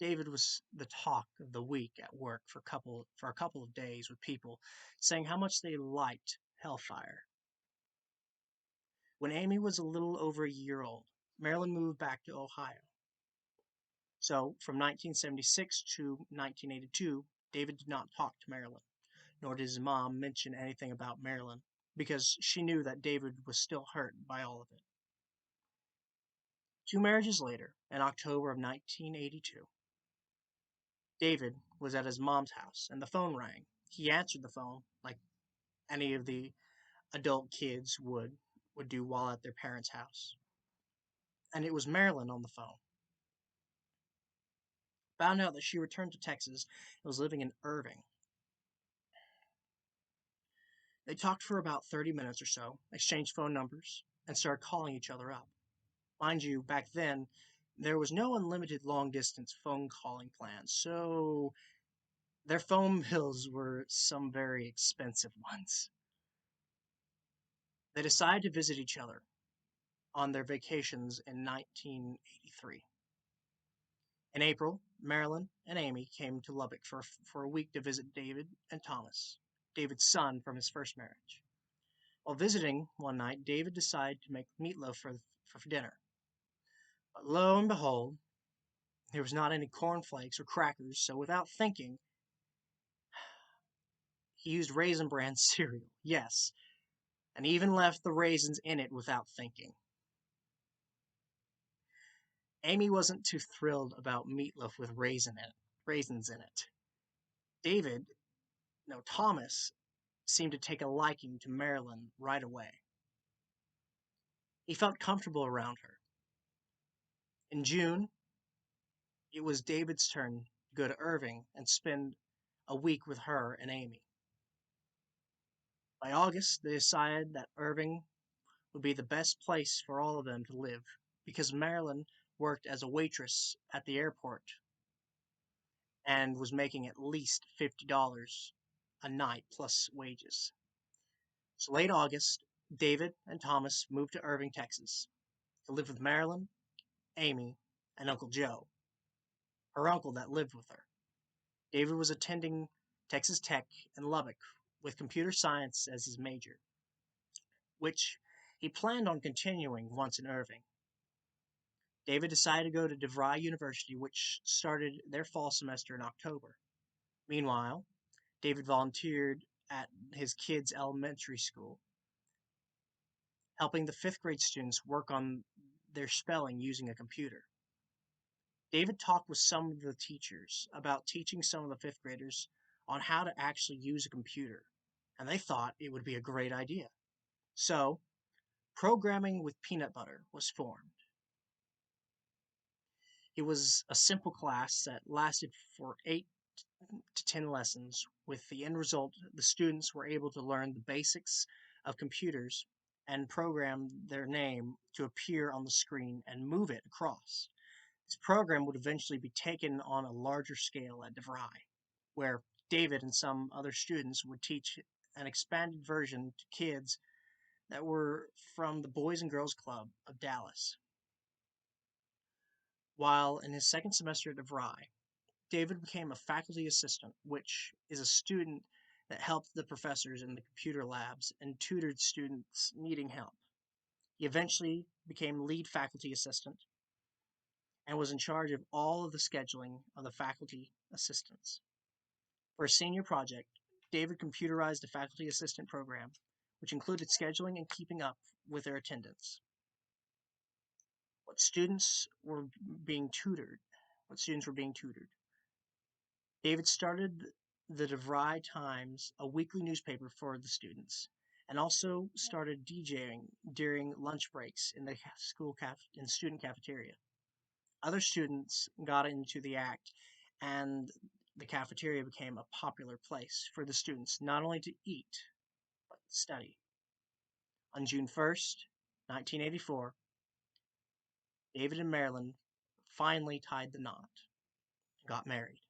David was the talk of the week at work for a couple of days with people saying how much they liked Hellfire. When Amy was a little over a year old, Marilyn moved back to Ohio. So, from 1976 to 1982, David did not talk to Marilyn, nor did his mom mention anything about Marilyn, because she knew that David was still hurt by all of it. Two marriages later, in October of 1982, David was at his mom's house and the phone rang. He answered the phone like any of the adult kids would do while at their parents' house. And it was Marilyn on the phone. Found out that she returned to Texas and was living in Irving. They talked for about 30 minutes or so, exchanged phone numbers, and started calling each other up. Mind you, back then, there was no unlimited long distance phone calling plans, so their phone bills were some very expensive ones. They decided to visit each other on their vacations in 1983. In April, Marilyn and Amy came to Lubbock for a week to visit David and Thomas, David's son from his first marriage. While visiting one night, David decided to make meatloaf for dinner. But lo and behold, there was not any cornflakes or crackers, so without thinking, he used Raisin Bran cereal, yes, and even left the raisins in it without thinking. Amy wasn't too thrilled about meatloaf with raisins in it. David, no, Thomas, seemed to take a liking to Marilyn right away. He felt comfortable around her. In June, it was David's turn to go to Irving and spend a week with her and Amy. By August, they decided that Irving would be the best place for all of them to live because Marilyn worked as a waitress at the airport and was making at least $50 a night plus wages. So late August, David and Thomas moved to Irving, Texas to live with Marilyn, Amy, and Uncle Joe, her uncle that lived with her. David was attending Texas Tech in Lubbock with computer science as his major, which he planned on continuing once in Irving. David decided to go to DeVry University, which started their fall semester in October. Meanwhile, David volunteered at his kids' elementary school, helping the fifth grade students work on their spelling using a computer. David talked with some of the teachers about teaching some of the fifth graders on how to actually use a computer, and they thought it would be a great idea. So, Programming with Peanut Butter was formed. It was a simple class that lasted for 8 to 10 lessons. With the end result, the students were able to learn the basics of computers and program their name to appear on the screen and move it across. This program would eventually be taken on a larger scale at DeVry, where David and some other students would teach an expanded version to kids that were from the Boys and Girls Club of Dallas. While in his second semester at DeVry, David became a faculty assistant, which is a student that helped the professors in the computer labs and tutored students needing help. He eventually became lead faculty assistant and was in charge of all of the scheduling of the faculty assistants. For a senior project, David computerized the faculty assistant program, which included scheduling and keeping up with their attendance. What students were being tutored. David started the DeVry Times, a weekly newspaper for the students, and also started DJing during lunch breaks in the student cafeteria. Other students got into the act, and the cafeteria became a popular place for the students not only to eat, but to study. On June 1st, 1984, David and Marilyn finally tied the knot and got married.